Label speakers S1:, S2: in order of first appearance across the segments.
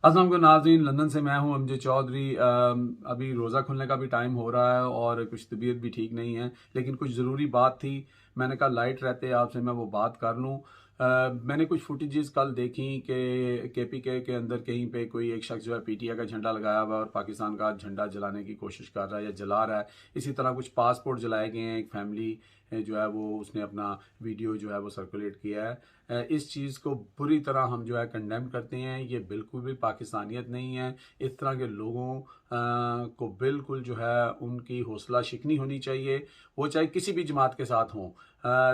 S1: अस्सलाम वालेकुम नाज़रीन, लंदन से मैं हूं अमजद चौधरी। अभी रोज़ा खुलने का भी टाइम हो रहा है और कुछ तबीयत भी ठीक नहीं है, लेकिन कुछ ज़रूरी बात थी। मैंने कहा लाइट रहते आपसे मैं वो बात कर लूं। मैंने कुछ फुटेजेस कल देखी कि के अंदर कहीं पे कोई एक शख्स जो है पीटीआई का झंडा लगाया हुआ है और पाकिस्तान का झंडा जलाने की कोशिश कर रहा है या जला रहा है। इसी तरह कुछ पासपोर्ट जलाए गए हैं। एक फैमिली जो है वो उसने अपना वीडियो जो है वो सर्कुलेट किया है। इस चीज़ को बुरी तरह हम जो है कंडेम करते हैं। ये बिल्कुल भी पाकिस्तानियत नहीं है। इस तरह के लोगों को बिल्कुल जो है उनकी हौसला शिकनी होनी चाहिए, वो चाहे किसी भी जमात के साथ हों।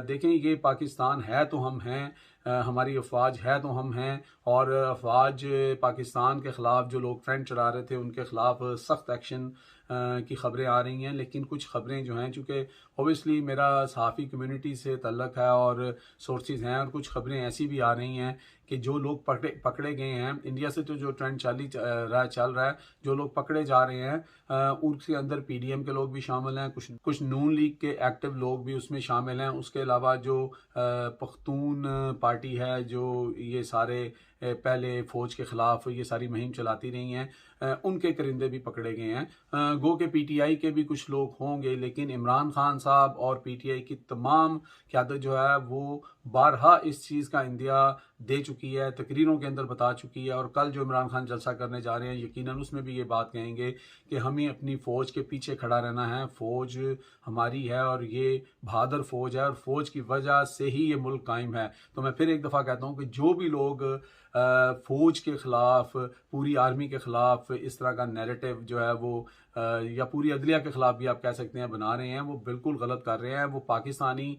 S1: देखें, ये पाकिस्तान है तो हम हैं, हमारी अफवाज है तो हम हैं। और अफवाज पाकिस्तान के ख़िलाफ़ जो लोग ट्रेंड चला रहे थे उनके ख़िलाफ़ सख्त एक्शन की ख़बरें आ रही हैं। लेकिन कुछ ख़बरें जो हैं, चूँकि ओबियसली मेरा सहाफ़ी कम्युनिटी से तल्लक़ है और सोर्सेज हैं, और कुछ ख़बरें ऐसी भी आ रही हैं कि जो लोग पकड़े गए हैं इंडिया से, तो जो ट्रेंड चल रहा है, जो लोग पकड़े जा रहे हैं उसके अंदर पीडीएम के लोग भी शामिल हैं, कुछ नून लीग के एक्टिव लोग भी उसमें शामिल हैं। उसके अलावा जो पख्तून पार्टी है, जो ये सारे पहले फ़ौज के ख़िलाफ़ ये सारी मुहिम चलाती रही हैं, उनके करिंदे भी पकड़े गए हैं। गो के पीटीआई के भी कुछ लोग होंगे, लेकिन इमरान खान साहब और पीटीआई की तमाम क़यादत जो है वो बारहा इस चीज़ का इंदिया दे चुकी है, तकरीरों के अंदर बता चुकी है। और कल जो इमरान खान जलसा करने जा रहे हैं, यकीनन उसमें भी ये बात कहेंगे कि हमें अपनी फ़ौज के पीछे खड़ा रहना है। फ़ौज हमारी है और ये बहादुर फ़ौज है, और फ़ौज की वजह से ही ये मुल्क कायम है। तो मैं फिर एक दफ़ा कहता हूँ कि जो भी लोग फ़ौज के ख़िलाफ़, पूरी आर्मी के ख़िलाफ़ इस तरह का नैरेटिव जो है वो या पूरी अदलिया के ख़िलाफ़ भी आप कह सकते हैं बना रहे हैं, वो बिल्कुल गलत कर रहे हैं। वो पाकिस्तानी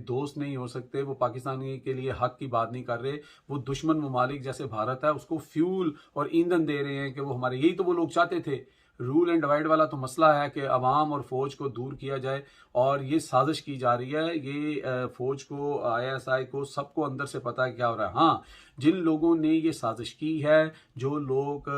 S1: दोस्त नहीं हो सकते, वो पाकिस्तानी के लिए हक़ की बात नहीं कर रहे। वो दुश्मन ममालिक जैसे भारत है उसको फ्यूल और ईंधन दे रहे हैं कि वो हमारे, यही तो वो लोग चाहते थे। रूल एंड डिवाइड वाला तो मसला है कि अवाम और फ़ौज को दूर किया जाए, और ये साजिश की जा रही है। ये फ़ौज को, आईएसआई को, सबको अंदर से पता है क्या हो रहा है। हाँ, जिन लोगों ने ये साजिश की है, जो लोग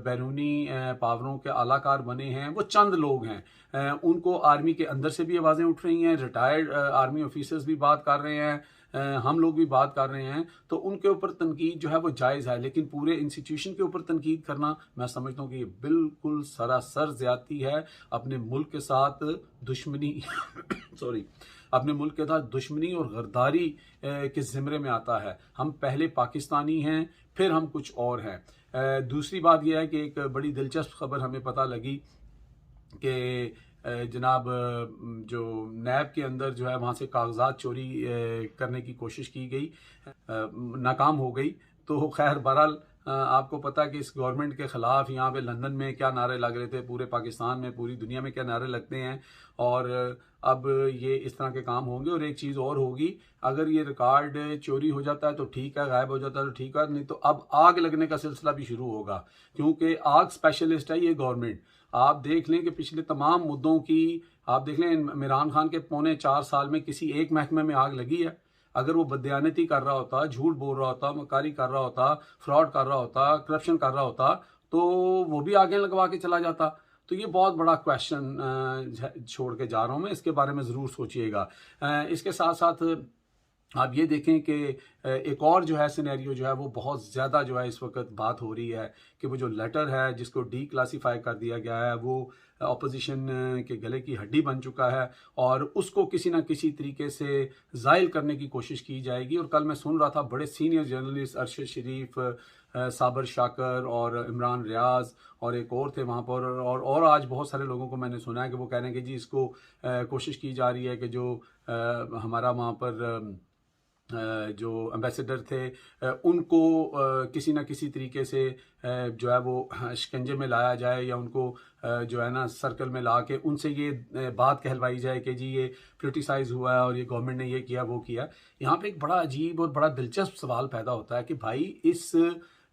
S1: बैरूनी पावरों के आलाकार बने हैं, वो चंद लोग हैं। उनको आर्मी के अंदर से भी आवाज़ें उठ रही हैं, रिटायर्ड आर्मी ऑफिसर्स भी बात कर रहे हैं, हम लोग भी बात कर रहे हैं। तो उनके ऊपर तनकीद जो है वो जायज़ है, लेकिन पूरे इंस्टीट्यूशन के ऊपर तनकीद करना, मैं समझता हूँ कि ये बिल्कुल सरासर ज़्यादती है। अपने मुल्क के साथ दुश्मनी सॉरी, अपने मुल्क के साथ दुश्मनी और गद्दारी के ज़िम्रे में आता है। हम पहले पाकिस्तानी हैं, फिर हम कुछ और हैं। दूसरी बात यह है कि एक बड़ी दिलचस्प खबर हमें पता लगी कि जनाब जो नैब के अंदर जो है वहाँ से कागजात चोरी करने की कोशिश की गई, नाकाम हो गई। तो खैर बहरहाल, आपको पता है कि इस गवर्नमेंट के ख़िलाफ़ यहाँ पे लंदन में क्या नारे लग रहे थे, पूरे पाकिस्तान में, पूरी दुनिया में क्या नारे लगते हैं। और अब ये इस तरह के काम होंगे। और एक चीज़ और होगी, अगर ये रिकॉर्ड चोरी हो जाता है तो ठीक है, गायब हो जाता है तो ठीक है, नहीं तो अब आग लगने का सिलसिला भी शुरू होगा, क्योंकि आग स्पेशलिस्ट है ये गवर्नमेंट। आप देख लें कि पिछले तमाम मुद्दों की, आप देख लें इमरान खान के पौने 4 साल में किसी एक महकमे में आग लगी है? अगर वो बदयानती कर रहा होता, झूठ बोल रहा होता, मकारी कर रहा होता, फ्रॉड कर रहा होता, करप्शन कर रहा होता, तो वो भी आगे लगवा के चला जाता। तो ये बहुत बड़ा क्वेश्चन छोड़ के जा रहा हूँ मैं, इसके बारे में ज़रूर सोचिएगा। इसके साथ साथ आप ये देखें कि एक और जो है सिनेरियो जो है वो बहुत ज़्यादा जो है इस वक्त बात हो रही है कि वो जो लेटर है जिसको डी क्लासीफाई कर दिया गया है, वो अपोजिशन के गले की हड्डी बन चुका है, और उसको किसी ना किसी तरीके से ज़ाइल करने की कोशिश की जाएगी। और कल मैं सुन रहा था बड़े सीनियर जर्नलिस्ट अरशद शरीफ, साबर शाकर और इमरान रियाज और एक और थे वहाँ पर, और आज बहुत सारे लोगों को मैंने सुना है कि वो कह रहे हैं कि जी इसको कोशिश की जा रही है कि जो हमारा वहाँ पर जो एम्बेसडर थे उनको किसी न किसी तरीके से जो है वो शिकंजे में लाया जाए, या उनको जो है ना सर्कल में ला के उनसे ये बात कहलवाई जाए कि जी ये पोलिटिसाइज हुआ है और ये गवर्नमेंट ने ये किया वो किया। यहाँ पे एक बड़ा अजीब और बड़ा दिलचस्प सवाल पैदा होता है कि भाई इस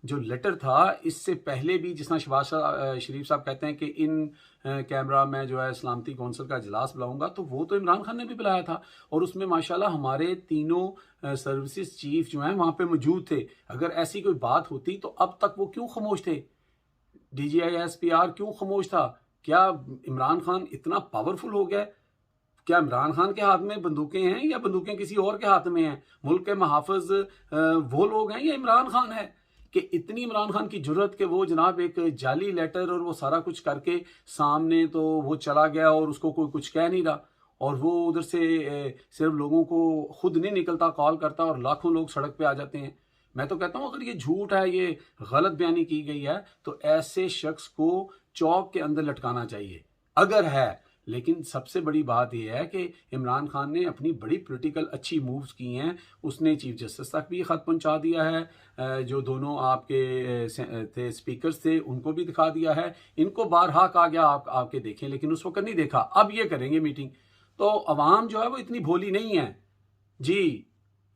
S1: जो लेटर था, इससे पहले भी जिस तरह शहबाज शरीफ साहब कहते हैं कि इन कैमरा में जो है सलामती कौंसिल का इजलास बुलाऊंगा, तो वो तो इमरान खान ने भी बुलाया था, और उसमें माशाल्लाह हमारे तीनों सर्विसेज चीफ जो हैं वहाँ पे मौजूद थे। अगर ऐसी कोई बात होती तो अब तक वो क्यों खामोश थे? DGI SPR क्यों खामोश था? क्या इमरान खान इतना पावरफुल हो गया? क्या इमरान खान के हाथ में बंदूकें हैं या बंदूकें किसी और के हाथ में हैं? मुल्क के महाफिज वो लोग हैं या इमरान खान है? कि इतनी इमरान खान की जुर्रत कि वो जनाब एक जाली लेटर और वो सारा कुछ करके सामने तो वो चला गया और उसको कोई कुछ कह नहीं रहा, और वो उधर से सिर्फ लोगों को खुद नहीं निकलता, कॉल करता और लाखों लोग सड़क पे आ जाते हैं। मैं तो कहता हूँ अगर ये झूठ है, ये गलत बयानी की गई है, तो ऐसे शख्स को चौक के अंदर लटकाना चाहिए अगर है। लेकिन सबसे बड़ी बात यह है कि इमरान खान ने अपनी बड़ी पॉलिटिकल अच्छी मूव्स की हैं। उसने चीफ जस्टिस तक भी ख़त पहुंचा दिया है, जो दोनों आपके थे स्पीकर्स थे उनको भी दिखा दिया है। इनको बारहा कहा गया आपके देखें, लेकिन उस वक्त नहीं देखा। अब ये करेंगे मीटिंग। तो अवाम जो है वो इतनी भोली नहीं है जी।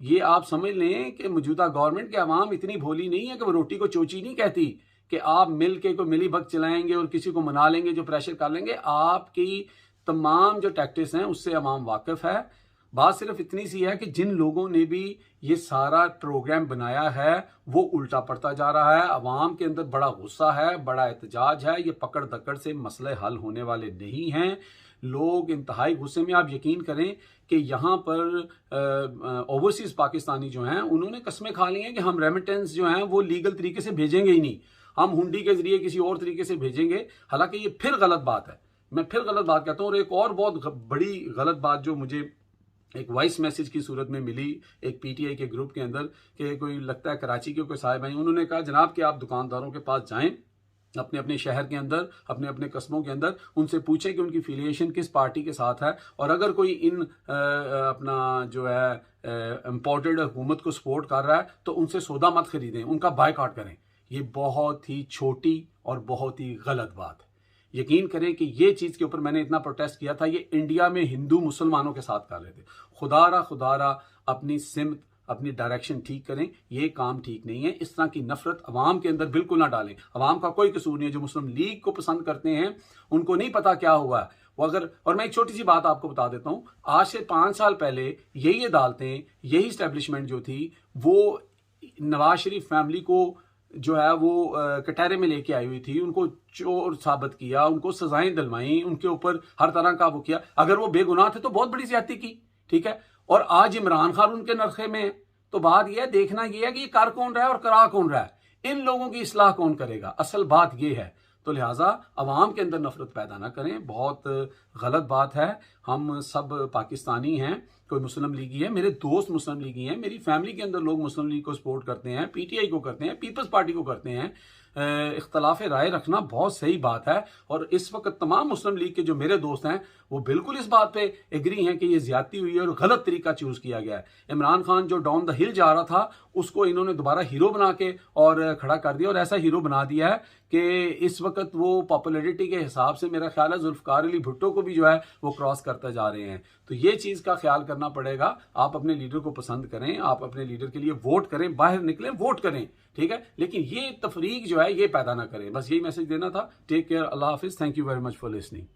S1: ये आप समझ लें कि मौजूदा गवर्नमेंट के अवाम इतनी भोली नहीं है कि वो रोटी को चोची नहीं कहती कि आप मिल के कोई मिली भगत चलाएंगे और किसी को मना लेंगे, जो प्रेशर कर लेंगे। आपकी तमाम जो टैक्टिक्स हैं उससे अवाम वाकिफ है। बात सिर्फ इतनी सी है कि जिन लोगों ने भी ये सारा प्रोग्राम बनाया है वो उल्टा पड़ता जा रहा है। अवाम के अंदर बड़ा गुस्सा है, बड़ा एहतजाज है। ये पकड़ दकड़ से मसले हल होने वाले नहीं हैं। लोग इंतहाई गुस्से में। आप यकीन करें कि यहाँ पर ओवरसीज पाकिस्तानी जो हैं उन्होंने कस्में खा ली हैं कि हम रेमिटेंस जो हैं वो लीगल तरीके से भेजेंगे ही नहीं, हम हुंडी के जरिए किसी और तरीके से भेजेंगे। हालांकि ये फिर गलत बात है, मैं फिर गलत बात कहता हूँ। और एक और बहुत बड़ी गलत बात जो मुझे एक वॉइस मैसेज की सूरत में मिली एक पीटीआई के ग्रुप के अंदर, कि कोई लगता है कराची के कोई साहिब हैं, उन्होंने कहा जनाब कि आप दुकानदारों के पास जाएं अपने अपने शहर के अंदर, अपने अपने कस्बों के अंदर, उनसे पूछें कि उनकी फिलिएशन किस पार्टी के साथ है, और अगर कोई इन अपना जो है इम्पोर्टेड हुकूमत को सपोर्ट कर रहा है तो उनसे सौदा मत खरीदें, उनका बायकॉट करें। ये बहुत ही छोटी और बहुत ही गलत बात है। यकीन करें कि ये चीज़ के ऊपर मैंने इतना प्रोटेस्ट किया था, ये इंडिया में हिंदू मुसलमानों के साथ कर रहे थे। खुदारा अपनी सिमत, अपनी डायरेक्शन ठीक करें। ये काम ठीक नहीं है। इस तरह की नफरत अवाम के अंदर बिल्कुल ना डालें। अवाम का कोई कसूर नहीं है। जो मुस्लिम लीग को पसंद करते हैं उनको नहीं पता क्या हुआ है वो। अगर, और मैं एक छोटी सी बात आपको बता देता हूं, आज से 5 साल पहले यही अदालतें, यही स्टैब्लिशमेंट जो थी वो नवाज शरीफ फैमिली को जो है वो कटहरे में लेके आई हुई थी, उनको चोर साबित किया, उनको सजाएं दिलवाई, उनके ऊपर हर तरह का वो किया। अगर वो बेगुनाह थे तो बहुत बड़ी ज्यादती की, ठीक है। और आज इमरान खान उनके नरखे में है। तो बात यह है, देखना यह है कि ये कर कौन रहा है और करा कौन रहा है, इन लोगों की इस्लाह कौन करेगा। असल बात यह है। तो लिहाजा अवाम के अंदर नफरत पैदा ना करें, बहुत गलत बात है। हम सब पाकिस्तानी हैं, कोई मुस्लिम लीगी है, मेरे दोस्त मुस्लिम लीगी हैं, मेरी फैमिली के अंदर लोग मुस्लिम लीग को सपोर्ट करते हैं, पीटीआई को करते हैं, पीपल्स पार्टी को करते हैं। इख्तलाफ राय रखना बहुत सही बात है। और इस वक्त तमाम मुस्लिम लीग के जो मेरे दोस्त हैं वो बिल्कुल इस बात पे एग्री हैं कि ये ज्यादती हुई है और गलत तरीका चूज किया गया है। इमरान खान जो डाउन द हिल जा रहा था उसको इन्होंने दोबारा हीरो बना के और खड़ा कर दिया, और ऐसा हीरो बना दिया है कि इस वक्त वो पॉपुलैरिटी के हिसाब से मेरा ख्याल है जुल्फकार अली भुट्टो को भी जो है वो क्रॉस करते जा रहे हैं। तो ये चीज का ख्याल करना पड़ेगा। आप अपने लीडर को पसंद करें, आप अपने लीडर के लिए वोट करें, बाहर निकलें, वोट करें, ठीक है। लेकिन ये तफरीक जो है ये पैदा ना करें। बस यही मैसेज देना था। टेक केयर, अल्लाह हाफिज, thank you very much for listening.